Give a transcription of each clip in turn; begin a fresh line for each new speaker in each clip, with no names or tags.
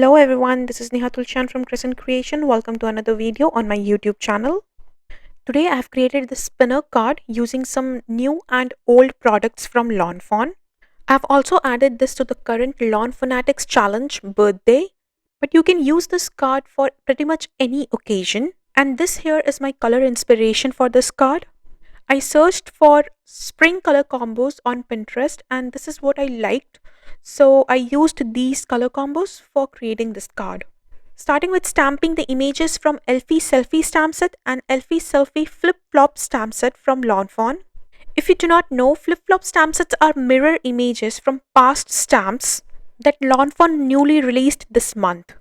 Hello everyone, this is Neha Tulsyan from Crescent Creation. Welcome to another video on my YouTube channel. Today I have created the spinner card using some new and old products from Fawn. I have also added this to the current Lawn Fanatics Challenge birthday, but you can use this card for pretty much any occasion. And this here is my color inspiration for this card. I searched for spring color combos on Pinterest and this is what I liked. So I used these color combos for creating this card. Starting with stamping the images from Elfie Selfie stamp set and Elfie Selfie Flip Flop stamp set from Fawn. If you do not know, Flip Flop stamp sets are mirror images from past stamps that Fawn newly released this month.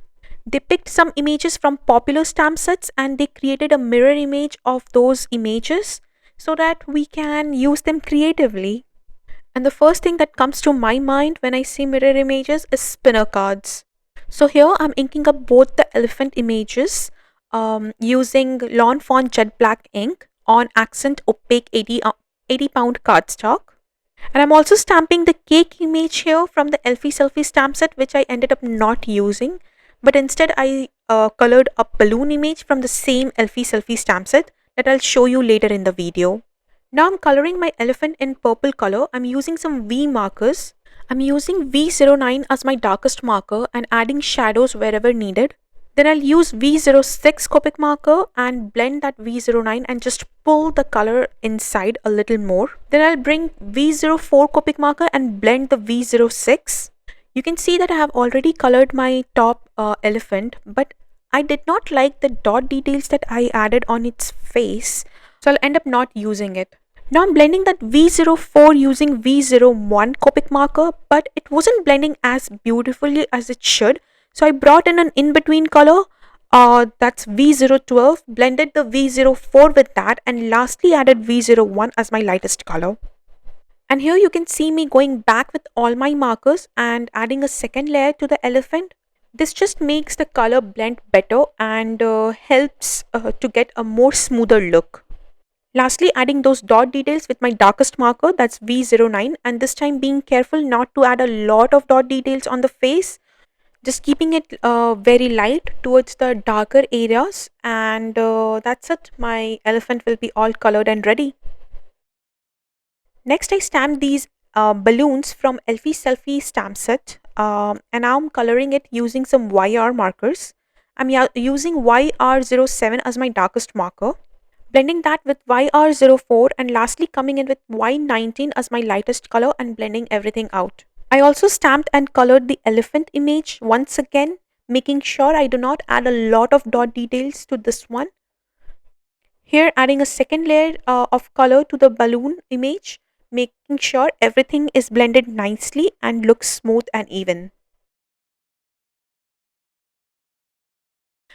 They picked some images from popular stamp sets and they created a mirror image of those images so that we can use them creatively. And the first thing that comes to my mind when I see mirror images is spinner cards. So here I'm inking up both the elephant images using Fawn jet black ink on accent opaque 80 pound cardstock. And I'm also stamping the cake image here from the Elfie Selfie stamp set, which I ended up not using. But instead I colored a balloon image from the same Elfie Selfie stamp set that I'll show you later in the video. Now I'm coloring my elephant in purple color. I'm using some V markers. I'm using V09 as my darkest marker and adding shadows wherever needed. Then I'll use V06 Copic marker and blend that V09 and just pull the color inside a little more. Then I'll bring V04 Copic marker and blend the V06. You can see that I have already colored my top elephant, but I did not like the dot details that I added on its face, so I'll end up not using it. Now I'm blending that V04 using V01 Copic marker, but it wasn't blending as beautifully as it should. So I brought in an in-between color, that's V012, blended the V04 with that, and lastly added V01 as my lightest color. And here you can see me going back with all my markers and adding a second layer to the elephant. This just makes the color blend better and helps to get a more smoother look. Lastly, adding those dot details with my darkest marker, that's V09, and this time being careful not to add a lot of dot details on the face, just keeping it very light towards the darker areas, and that's it. My elephant will be all colored and ready. Next, I stamped these balloons from Elfie Selfie stamp set, and now I'm coloring it using some YR markers. I'm using YR07 as my darkest marker, blending that with YR04, and lastly coming in with Y19 as my lightest color and blending everything out. I also stamped and colored the elephant image once again, making sure I do not add a lot of dot details to this one. Here, adding a second layer of color to the balloon image, making sure everything is blended nicely and looks smooth and even.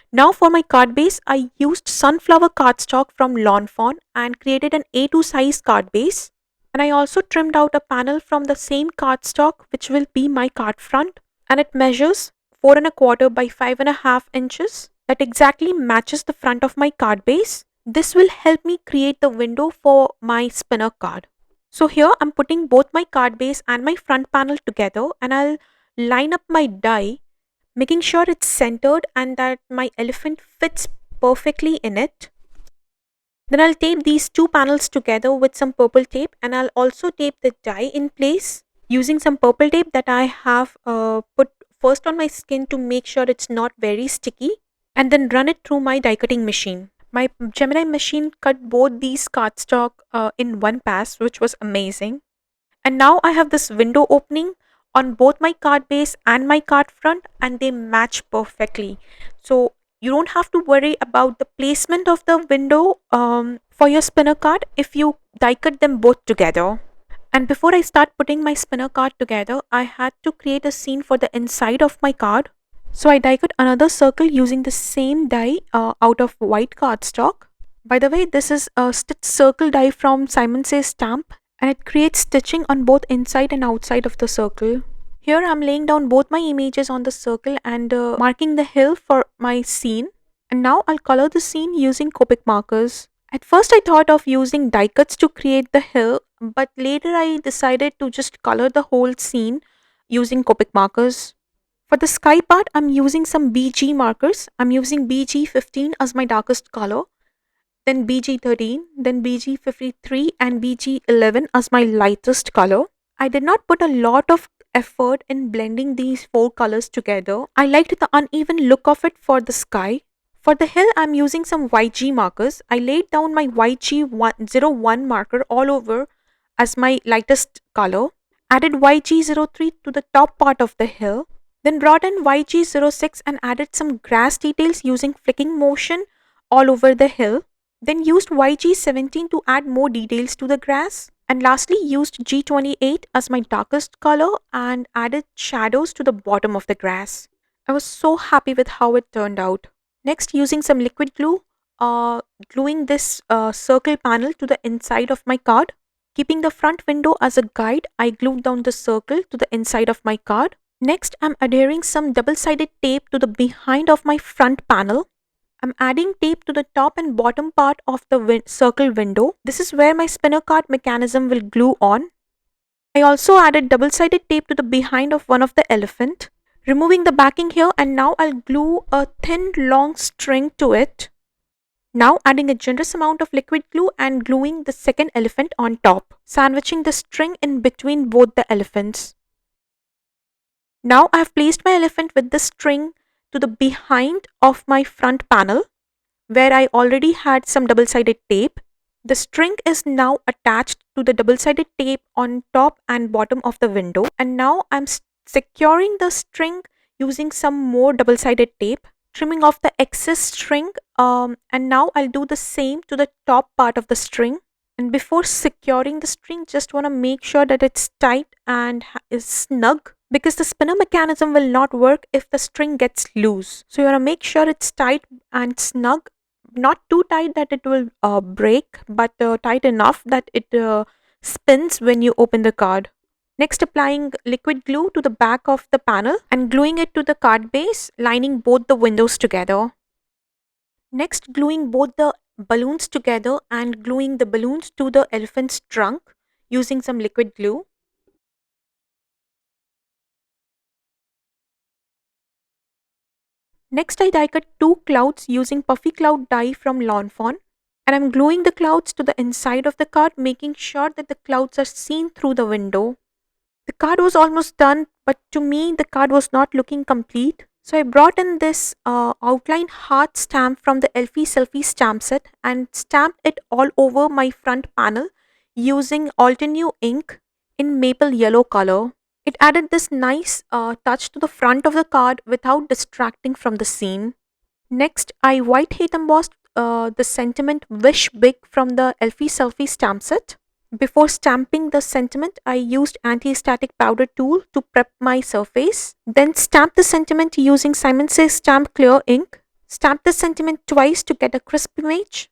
Now for my card base, I used sunflower cardstock from Fawn and created an A2 size card base. And I also trimmed out a panel from the same cardstock which will be my card front, and it measures 4 1/4 by 5.5 inches. That exactly matches the front of my card base. This will help me create the window for my spinner card. So here I'm putting both my card base and my front panel together, and I'll line up my die, making sure it's centered and that my elephant fits perfectly in it. Then I'll tape these two panels together with some purple tape, and I'll also tape the die in place using some purple tape that I have put first on my skin to make sure it's not very sticky, and then run it through my die cutting machine. My Gemini machine cut both these cardstock in one pass, which was amazing. And now I have this window opening on both my card base and my card front, and they match perfectly. So you don't have to worry about the placement of the window for your spinner card if you die cut them both together. And before I start putting my spinner card together, I had to create a scene for the inside of my card. So I die cut another circle using the same die out of white cardstock. By the way, this is a stitch circle die from Simon Says Stamp, and it creates stitching on both inside and outside of the circle. Here I'm laying down both my images on the circle and marking the hill for my scene. And now I'll color the scene using Copic markers. At first I thought of using die cuts to create the hill, but later I decided to just color the whole scene using Copic markers. For the sky part, I'm using some BG markers. I'm using BG15 as my darkest color, then BG13, then BG53 and BG11 as my lightest color. I did not put a lot of effort in blending these four colors together. I liked the uneven look of it for the sky. For the hill, I'm using some YG markers. I laid down my YG01 marker all over as my lightest color. Added YG03 to the top part of the hill. Then brought in YG06 and added some grass details using flicking motion all over the hill. Then used YG17 to add more details to the grass. And lastly used G28 as my darkest color and added shadows to the bottom of the grass. I was so happy with how it turned out. Next, using some liquid glue, gluing this circle panel to the inside of my card. Keeping the front window as a guide, I glued down the circle to the inside of my card. Next, I'm adhering some double-sided tape to the behind of my front panel. I'm adding tape to the top and bottom part of the circle window. This is where my spinner card mechanism will glue on. I also added double-sided tape to the behind of one of the elephant. Removing the backing here, and now I'll glue a thin long string to it. Now adding a generous amount of liquid glue and gluing the second elephant on top, sandwiching the string in between both the elephants. Now I have placed my elephant with the string to the behind of my front panel where I already had some double-sided tape. The string is now attached to the double-sided tape on top and bottom of the window, and now I'm securing the string using some more double-sided tape, trimming off the excess string, and now I'll do the same to the top part of the string. And before securing the string, just want to make sure that it's tight and is snug, because the spinner mechanism will not work if the string gets loose. So you want to make sure it's tight and snug, not too tight that it will break, but tight enough that it spins when you open the card. Next, applying liquid glue to the back of the panel and gluing it to the card base, lining both the windows together. Next, gluing both the balloons together and gluing the balloons to the elephant's trunk using some liquid glue. Next, I die cut two clouds using Puffy cloud die from Lawn Fawn, and I'm gluing the clouds to the inside of the card, making sure that the clouds are seen through the window. The card was almost done, but to me the card was not looking complete. So I brought in this outline heart stamp from the Elfie Selfie stamp set and stamped it all over my front panel using Altenew ink in maple yellow color. It added this nice touch to the front of the card without distracting from the scene. Next, I white hate embossed the sentiment Wish Big from the Elfie Selfie stamp set. Before stamping the sentiment, I used anti-static powder tool to prep my surface. Then stamped the sentiment using Simon Says Stamp Clear ink. Stamped the sentiment twice to get a crisp image.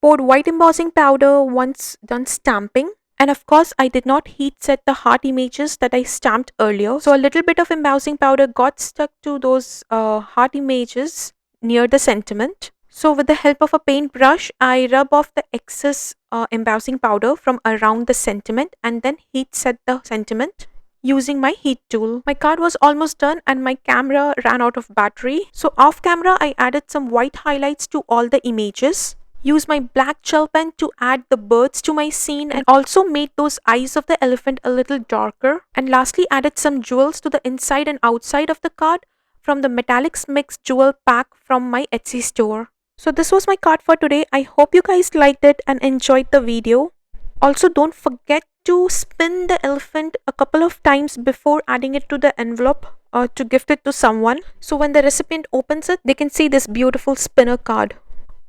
Poured white embossing powder once done stamping. And of course, I did not heat set the heart images that I stamped earlier. So a little bit of embossing powder got stuck to those heart images near the sentiment. So with the help of a paintbrush, I rub off the excess embossing powder from around the sentiment and then heat set the sentiment using my heat tool. My card was almost done and my camera ran out of battery. So off camera, I added some white highlights to all the images. Used my black gel pen to add the birds to my scene and also made those eyes of the elephant a little darker. And lastly, added some jewels to the inside and outside of the card from the Metallics Mix jewel pack from my Etsy store. So this was my card for today. I hope you guys liked it and enjoyed the video. Also, don't forget to spin the elephant a couple of times before adding it to the envelope or to gift it to someone. So when the recipient opens it, they can see this beautiful spinner card.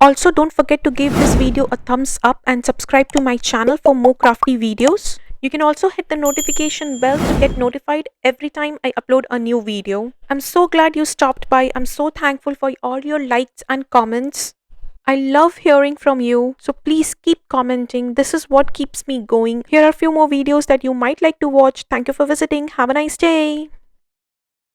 Also, don't forget to give this video a thumbs up and subscribe to my channel for more crafty videos. You can also hit the notification bell to get notified every time I upload a new video. I'm so glad you stopped by. I'm so thankful for all your likes and comments. I love hearing from you. So please keep commenting. This is what keeps me going. Here are a few more videos that you might like to watch. Thank you for visiting. Have a nice day.